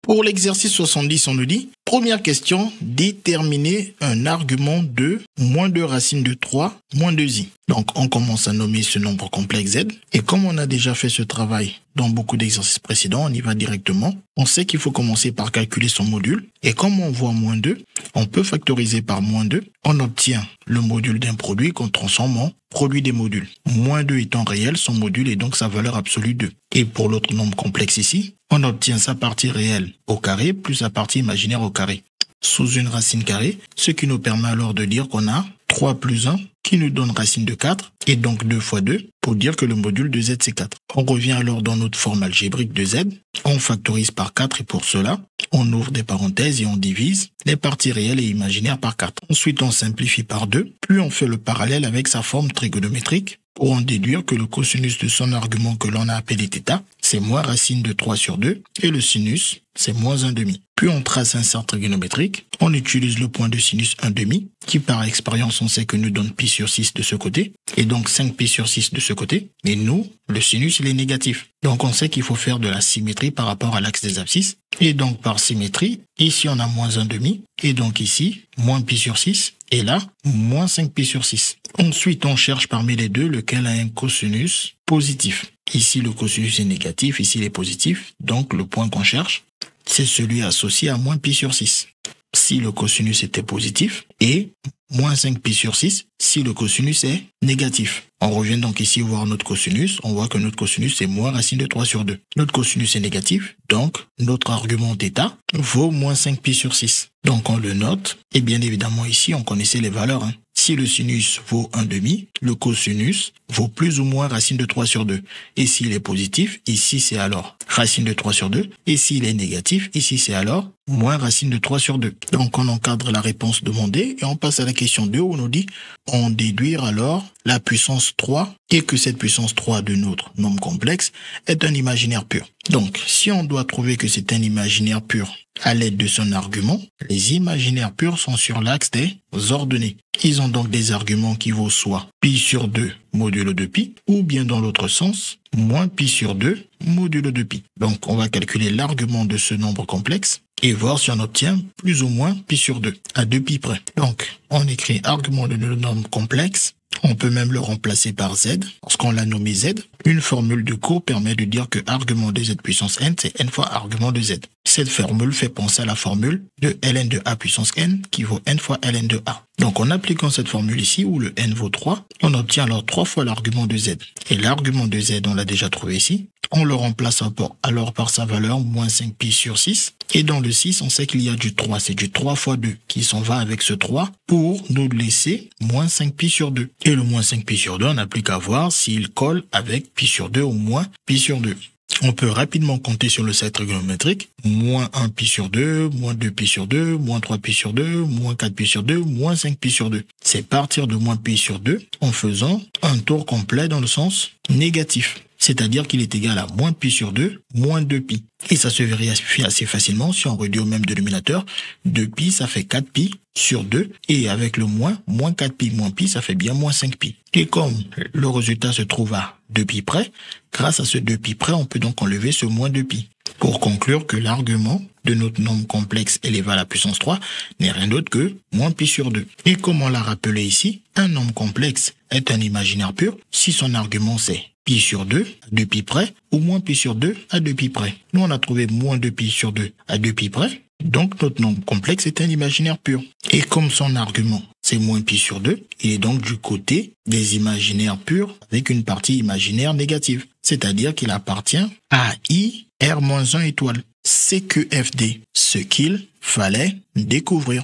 Pour l'exercice 70, on nous dit, première question, déterminer un argument de moins 2 racine de 3 moins 2i. Donc, on commence à nommer ce nombre complexe z. Et comme on a déjà fait ce travail dans beaucoup d'exercices précédents, on y va directement. On sait qu'il faut commencer par calculer son module. Et comme on voit moins 2, on peut factoriser par moins 2. On obtient le module d'un produit qu'on transforme en produit des modules. Moins 2 étant réel, son module est donc sa valeur absolue 2. Et pour l'autre nombre complexe ici, on obtient sa partie réelle au carré plus sa partie imaginaire au carré sous une racine carrée, ce qui nous permet alors de dire qu'on a 3 plus 1 qui nous donne racine de 4 et donc 2 fois 2 pour dire que le module de z c'est 4. On revient alors dans notre forme algébrique de z, on factorise par 4 et pour cela, on ouvre des parenthèses et on divise les parties réelles et imaginaires par 4. Ensuite on simplifie par 2, puis on fait le parallèle avec sa forme trigonométrique pour en déduire que le cosinus de son argument que l'on a appelé θ, c'est moins racine de 3 sur 2, et le sinus, c'est moins 1 demi. Puis on trace un cercle trigonométrique, on utilise le point de sinus 1 demi, qui par expérience on sait que nous donne pi sur 6 de ce côté, et donc 5 pi sur 6 de ce côté, mais nous, le sinus il est négatif. Donc on sait qu'il faut faire de la symétrie par rapport à l'axe des abscisses, et donc par symétrie, ici on a moins 1 demi, et donc ici, moins pi sur 6, et là, moins 5 pi sur 6. Ensuite, on cherche parmi les deux lequel a un cosinus positif. Ici, le cosinus est négatif, ici il est positif, donc le point qu'on cherche, c'est celui associé à moins pi sur 6. Si le cosinus était positif, et moins 5 pi sur 6 si le cosinus est négatif. On revient donc ici voir notre cosinus, on voit que notre cosinus est moins racine de 3 sur 2. Notre cosinus est négatif, donc notre argument θ vaut moins 5 pi sur 6. Donc on le note, et bien évidemment ici on connaissait les valeurs. Si le sinus vaut 1 demi, le cosinus vaut plus ou moins racine de 3 sur 2. Et s'il est positif, ici c'est alors racine de 3 sur 2. Et s'il est négatif, ici c'est alors moins racine de 3 sur 2. Donc on encadre la réponse demandée et on passe à la question 2 où on nous dit on déduire alors la puissance 3 et que cette puissance 3 de notre nombre complexe est un imaginaire pur. Donc si on doit trouver que c'est un imaginaire pur à l'aide de son argument, les imaginaires purs sont sur l'axe des ordonnées. Ils ont donc des arguments qui vaut soit pi sur 2 modulo de pi, ou bien dans l'autre sens, moins pi sur 2 modulo de pi. Donc on va calculer l'argument de ce nombre complexe et voir si on obtient plus ou moins pi sur 2, à 2 pi près. Donc on écrit argument de notre nombre complexe. On peut même le remplacer par z, parce qu'on l'a nommé z. Une formule de cours permet de dire que argument de z puissance n, c'est n fois argument de z. Cette formule fait penser à la formule de ln de a puissance n, qui vaut n fois ln de a. Donc en appliquant cette formule ici, où le n vaut 3, on obtient alors 3 fois l'argument de z. Et l'argument de z, on l'a déjà trouvé ici. On le remplace alors par sa valeur, moins 5 pi sur 6. Et dans le 6, on sait qu'il y a du 3, c'est du 3 fois 2 qui s'en va avec ce 3 pour nous laisser moins 5 pi sur 2. Et le moins 5 pi sur 2, on n'a plus qu'à voir s'il colle avec pi sur 2 ou moins pi sur 2. On peut rapidement compter sur le cercle trigonométrique, moins 1 pi sur 2, moins 2 pi sur 2, moins 3 pi sur 2, moins 4 pi sur 2, moins 5 pi sur 2. C'est partir de moins pi sur 2 en faisant un tour complet dans le sens négatif. C'est-à-dire qu'il est égal à moins pi sur 2, moins 2 pi. Et ça se vérifie assez facilement si on réduit au même dénominateur. 2 pi, ça fait 4 pi sur 2. Et avec le moins 4 pi moins pi, ça fait bien moins 5 pi. Et comme le résultat se trouve à 2 pi près, grâce à ce 2 pi près, on peut donc enlever ce moins 2 pi. Pour conclure que l'argument de notre nombre complexe élevé à la puissance 3 n'est rien d'autre que moins pi sur 2. Et comme on l'a rappelé ici, un nombre complexe est un imaginaire pur si son argument c'est pi sur 2 à 2 pi près ou moins pi sur 2 à 2 pi près. Nous, on a trouvé moins 2 pi sur 2 à 2 pi près. Donc, notre nombre complexe est un imaginaire pur. Et comme son argument, c'est moins pi sur 2, il est donc du côté des imaginaires purs avec une partie imaginaire négative. C'est-à-dire qu'il appartient à I R-1 étoile. CQFD, ce qu'il fallait découvrir.